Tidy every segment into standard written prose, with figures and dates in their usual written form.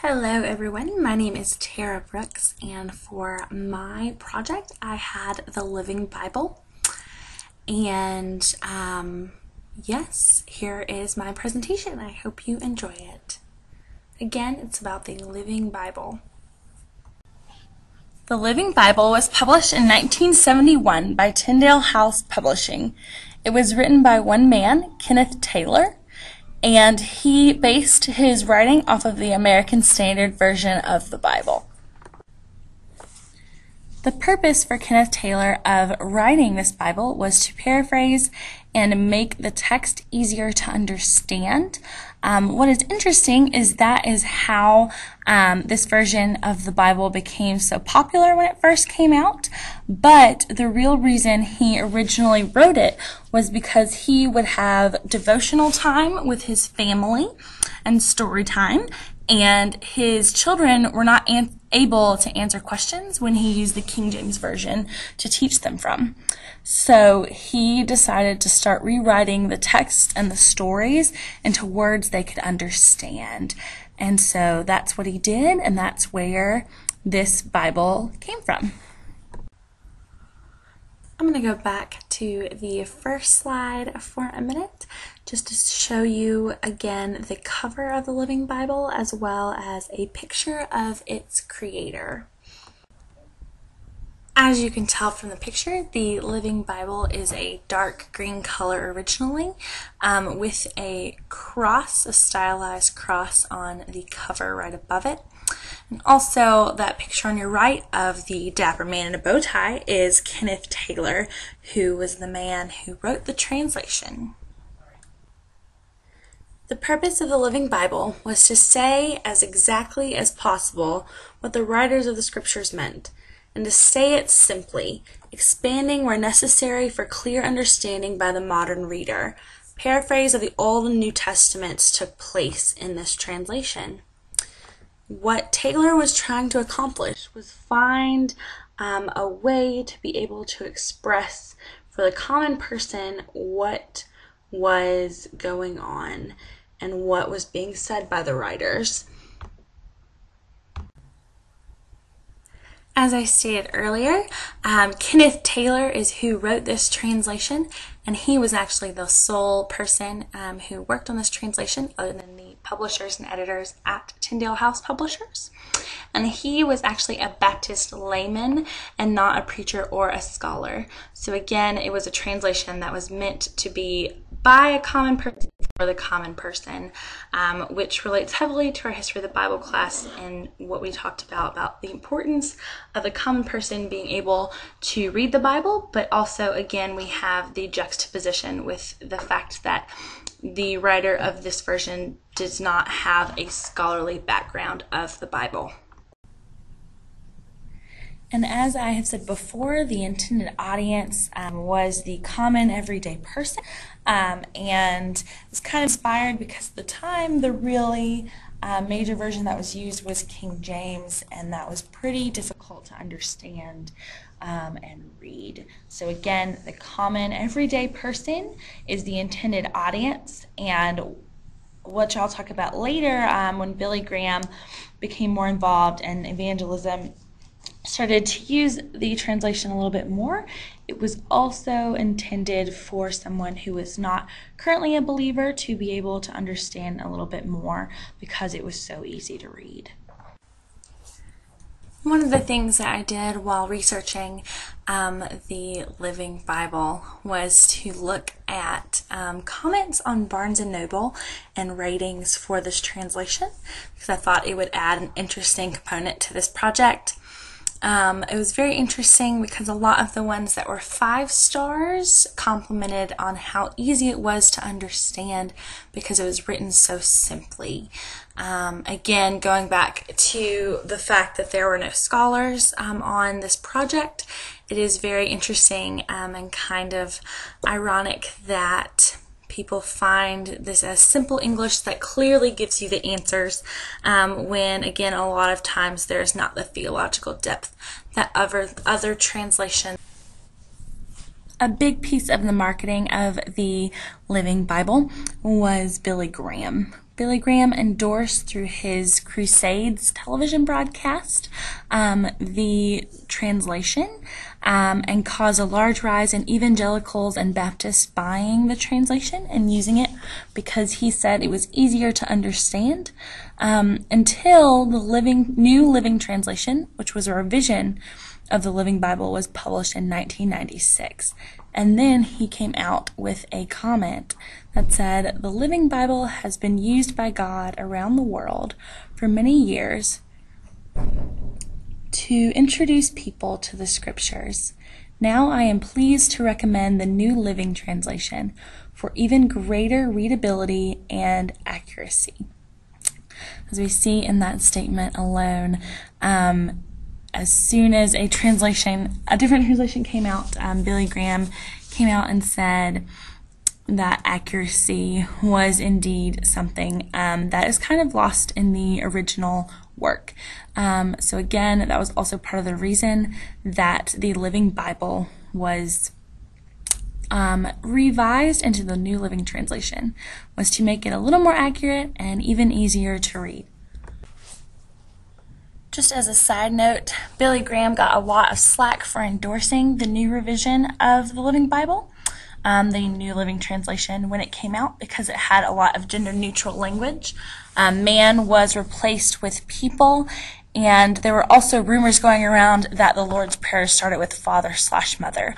Hello everyone, my name is Tara Brooks, and for my project I had the Living Bible, and yes, here is my presentation. I hope you enjoy it. Again, it's about the Living Bible. The Living Bible was published in 1971 by Tyndale House Publishing. It was written by one man, Kenneth Taylor, and he based his writing off of the American Standard Version of the Bible. The purpose for Kenneth Taylor of writing this Bible was to paraphrase and make the text easier to understand. What is interesting is that is how this version of the Bible became so popular when it first came out, but the real reason he originally wrote it was because he would have devotional time with his family and story time, and his children were not able to answer questions when he used the King James Version to teach them from. So he decided to start rewriting the text and the stories into words they could understand. And so that's what he did, and that's where this Bible came from. I'm going to go back to the first slide for a minute just to show you again the cover of the Living Bible as well as a picture of its creator. As you can tell from the picture, the Living Bible is a dark green color originally, with a cross, a stylized cross on the cover right above it. And also, that picture on your right of the dapper man in a bow tie is Kenneth Taylor, who was the man who wrote the translation. The purpose of the Living Bible was to say as exactly as possible what the writers of the scriptures meant, and to say it simply, expanding where necessary for clear understanding by the modern reader. Paraphrase of the Old and New Testaments took place in this translation. What Taylor was trying to accomplish was find a way to be able to express for the common person what was going on and what was being said by the writers. As I stated earlier, Kenneth Taylor is who wrote this translation, and he was actually the sole person who worked on this translation other than the publishers and editors at Tyndale House Publishers. And he was actually a Baptist layman and not a preacher or a scholar. So again, it was a translation that was meant to be by a common person for the common person, which relates heavily to our History of the Bible class and what we talked about the importance of the common person being able to read the Bible, but also, again, we have the juxtaposition with the fact that the writer of this version does not have a scholarly background of the Bible. And as I have said before, the intended audience was the common everyday person, and it was kind of inspired because at the time the really major version that was used was King James, and that was pretty difficult to understand and read. So again, the common everyday person is the intended audience, and which I'll talk about later when Billy Graham became more involved in evangelism, started to use the translation a little bit more. It was also intended for someone who was not currently a believer to be able to understand a little bit more because it was so easy to read. One of the things that I did while researching the Living Bible was to look at comments on Barnes & Noble and ratings for this translation, because I thought it would add an interesting component to this project. It was very interesting because a lot of the ones that were 5 stars complimented on how easy it was to understand because it was written so simply. Again, going back to the fact that there were no scholars on this project, it is very interesting and kind of ironic that people find this as simple English that clearly gives you the answers when, again, a lot of times there's not the theological depth that other translations. A big piece of the marketing of the Living Bible was Billy Graham. Billy Graham endorsed through his Crusades television broadcast the translation and caused a large rise in evangelicals and Baptists buying the translation and using it because he said it was easier to understand until the New Living Translation, which was a revision of the Living Bible, was published in 1996. And then he came out with a comment that said, "The Living Bible has been used by God around the world for many years to introduce people to the scriptures. Now I am pleased to recommend the New Living Translation for even greater readability and accuracy." As we see in that statement alone, as soon as a different translation came out, Billy Graham came out and said that accuracy was indeed something that is kind of lost in the original work. So again, that was also part of the reason that the Living Bible was revised into the New Living Translation, was to make it a little more accurate and even easier to read. Just as a side note, Billy Graham got a lot of slack for endorsing the new revision of the Living Bible, the New Living Translation, when it came out, because it had a lot of gender-neutral language. Man was replaced with people, and there were also rumors going around that the Lord's Prayer started with father/mother,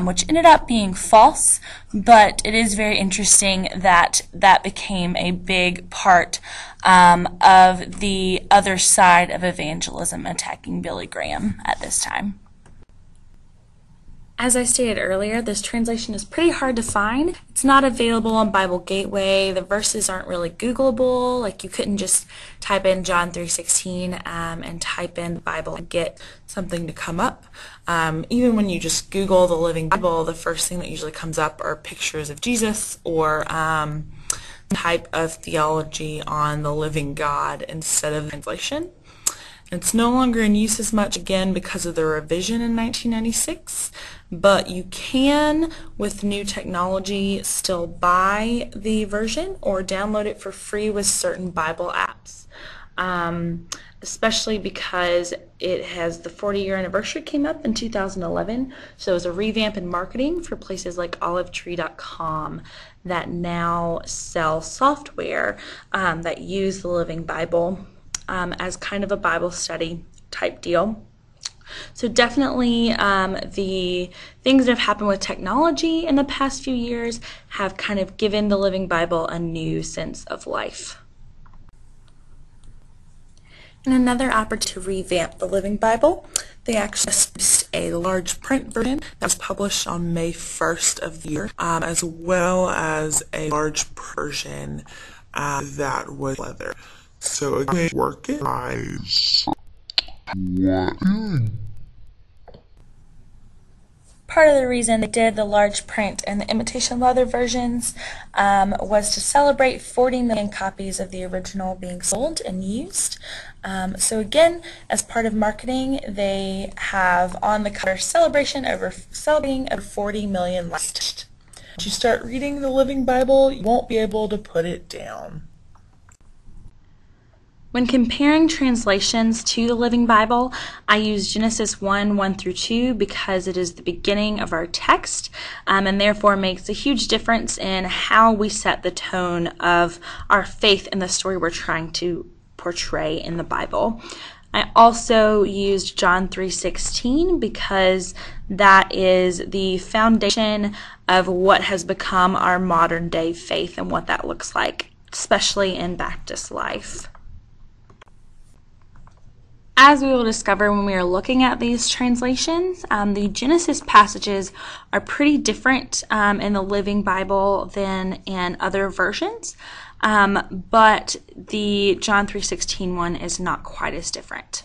which ended up being false, but it is very interesting that that became a big part of the other side of evangelism attacking Billy Graham at this time. As I stated earlier, this translation is pretty hard to find. It's not available on Bible Gateway. The verses aren't really Googleable. Like, you couldn't just type in John 3:16 and type in the Bible and get something to come up. Even when you just Google the Living Bible, the first thing that usually comes up are pictures of Jesus or type of theology on the living God instead of translation. It's no longer in use as much, again, because of the revision in 1996, but you can, with new technology, still buy the version or download it for free with certain Bible apps, especially because it has the 40-year anniversary came up in 2011, so it was a revamp in marketing for places like olivetree.com that now sell software that use the Living Bible as kind of a Bible study type deal. So definitely the things that have happened with technology in the past few years have kind of given the Living Bible a new sense of life. And another opportunity to revamp the Living Bible, they actually released a large print version that was published on May 1st of the year, as well as a large version that was leather. So again, work it. Part of the reason they did the large print and the imitation leather versions was to celebrate 40 million copies of the original being sold and used. So again, as part of marketing, they have on the cover celebrating over 40 million likes. Once you start reading the Living Bible, you won't be able to put it down. When comparing translations to the Living Bible, I use Genesis 1 through 2 because it is the beginning of our text and therefore makes a huge difference in how we set the tone of our faith in the story we're trying to portray in the Bible. I also used John 3:16 because that is the foundation of what has become our modern day faith and what that looks like, especially in Baptist life. As we will discover when we are looking at these translations, the Genesis passages are pretty different in the Living Bible than in other versions, but the John 3:16 one is not quite as different.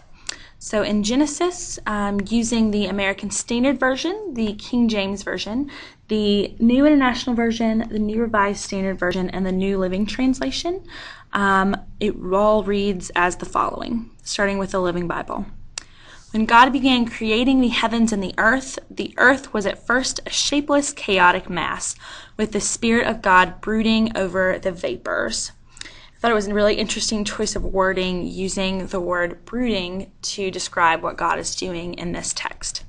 So in Genesis, using the American Standard Version, the King James Version, the New International Version, the New Revised Standard Version, and the New Living Translation, it all reads as the following, starting with the Living Bible. When God began creating the heavens and the earth was at first a shapeless, chaotic mass, with the Spirit of God brooding over the vapors. I thought it was a really interesting choice of wording, using the word brooding to describe what God is doing in this text.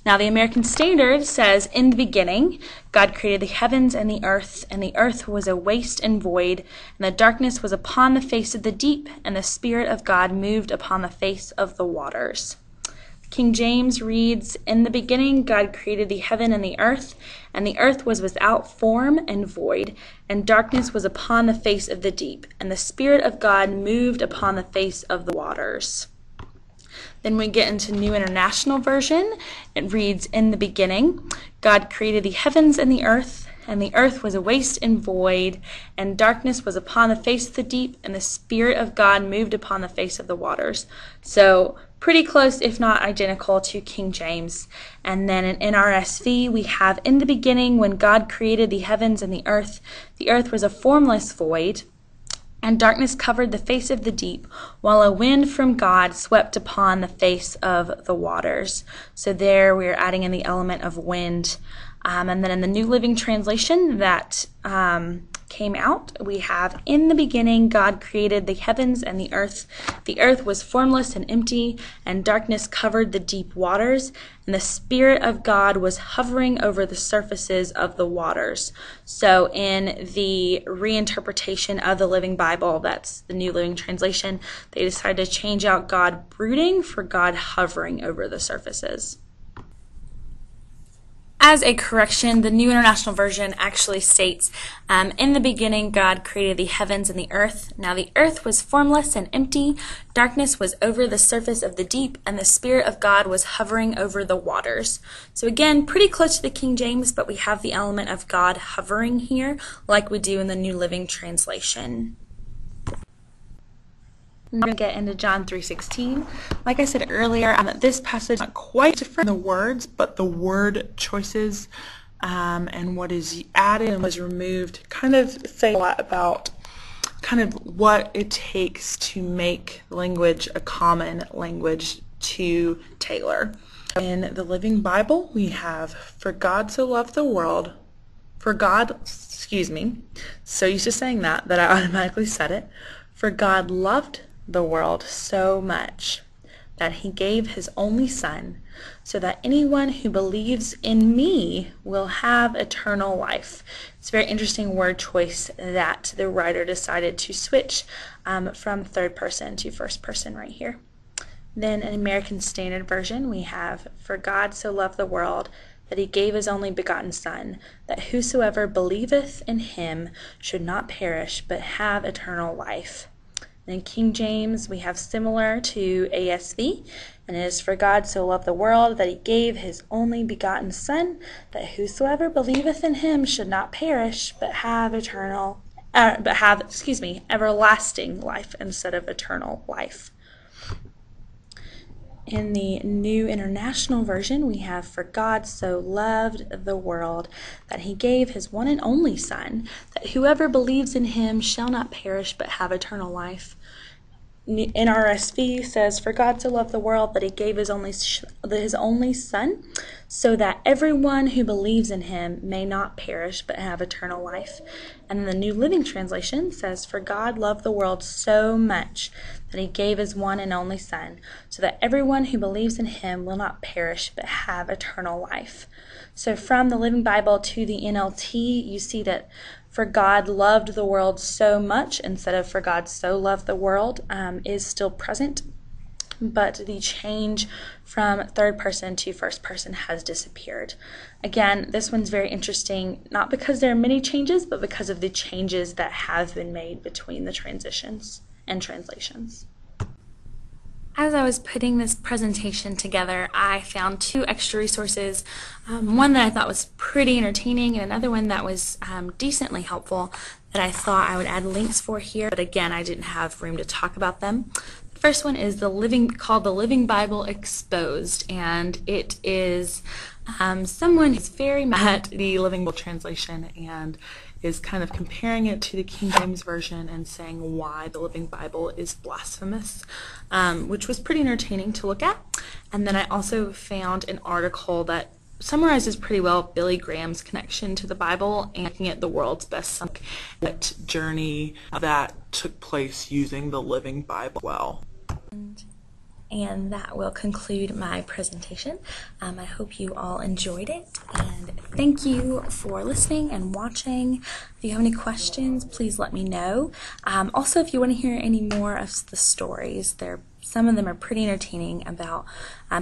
Now, the American Standard says, "In the beginning, God created the heavens and the earth was a waste and void, and the darkness was upon the face of the deep, and the Spirit of God moved upon the face of the waters." King James reads, "In the beginning, God created the heaven and the earth was without form and void, and darkness was upon the face of the deep, and the Spirit of God moved upon the face of the waters." Then we get into New International Version. It reads, "In the beginning, God created the heavens and the earth was a waste and void, and darkness was upon the face of the deep, and the Spirit of God moved upon the face of the waters." So pretty close, if not identical, to King James. And then in NRSV, we have, "In the beginning, when God created the heavens and the earth was a formless void, and darkness covered the face of the deep, while a wind from God swept upon the face of the waters." So there we are adding in the element of wind. And then in the New Living Translation that came out, we have, "In the beginning, God created the heavens and the earth. The earth was formless and empty, and darkness covered the deep waters, and the Spirit of God was hovering over the surfaces of the waters." So in the reinterpretation of the Living Bible, that's the New Living Translation, they decided to change out God brooding for God hovering over the surfaces. As a correction, the New International Version actually states, "In the beginning, God created the heavens and the earth. Now the earth was formless and empty. Darkness was over the surface of the deep, and the Spirit of God was hovering over the waters." So again, pretty close to the King James, but we have the element of God hovering here, like we do in the New Living Translation. We're going to get into John 3:16. Like I said earlier, this passage is not quite different in the words, but the word choices and what is added and was removed kind of say a lot about kind of what it takes to make language a common language to tailor. In the Living Bible, we have, "For God so loved the world," so used to saying that I automatically said it. "For God loved the world so much that he gave his only Son, so that anyone who believes in me will have eternal life." It's a very interesting word choice that the writer decided to switch from third person to first person right here. Then in American Standard Version, we have, "For God so loved the world that he gave his only begotten Son, that whosoever believeth in him should not perish, but have eternal life." In King James, we have similar to ASV, and it is, "For God so loved the world that he gave his only begotten Son, that whosoever believeth in him should not perish, but have everlasting life," instead of eternal life. In the New International Version, we have, "For God so loved the world that he gave his one and only Son, that whoever believes in him shall not perish but have eternal life." NRSV says, "For God so loved the world that he gave his only Son, so that everyone who believes in him may not perish but have eternal life." And the New Living Translation says, "For God loved the world so much that he gave his one and only Son, so that everyone who believes in him will not perish but have eternal life." So from the Living Bible to the NLT, you see that "For God loved the world so much" instead of "For God so loved the world" is still present, but the change from third person to first person has disappeared. Again, this one's very interesting, not because there are many changes, but because of the changes that have been made between the transitions and translations. As I was putting this presentation together, I found two extra resources, one that I thought was pretty entertaining and another one that was decently helpful that I thought I would add links for here, but again, I didn't have room to talk about them. The first one is called The Living Bible Exposed, and it is someone who's very mad at the Living Bible translation and is kind of comparing it to the King James Version and saying why the Living Bible is blasphemous, which was pretty entertaining to look at. And then I also found an article that summarizes pretty well Billy Graham's connection to the Bible and making it the world's best that journey that took place using the Living Bible well. And that will conclude my presentation. I hope you all enjoyed it, and thank you for listening and watching. If you have any questions, please let me know. Also, if you want to hear any more of the stories, some of them are pretty entertaining about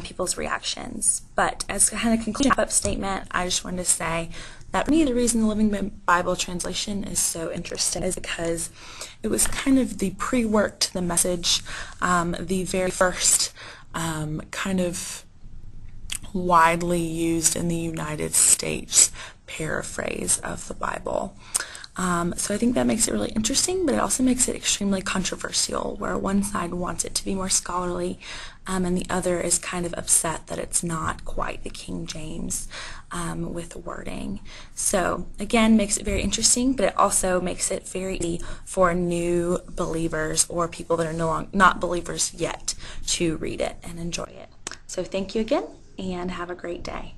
people's reactions. But as kind of conclusion wrap-up statement, I just wanted to say that for me, the reason the Living Bible translation is so interesting is because it was kind of the pre-work to the Message, the very first kind of widely used in the United States paraphrase of the Bible. So I think that makes it really interesting, but it also makes it extremely controversial, where one side wants it to be more scholarly, and the other is kind of upset that it's not quite the King James with wording. So again, makes it very interesting, but it also makes it very easy for new believers or people that are not believers yet to read it and enjoy it. So thank you again, and have a great day.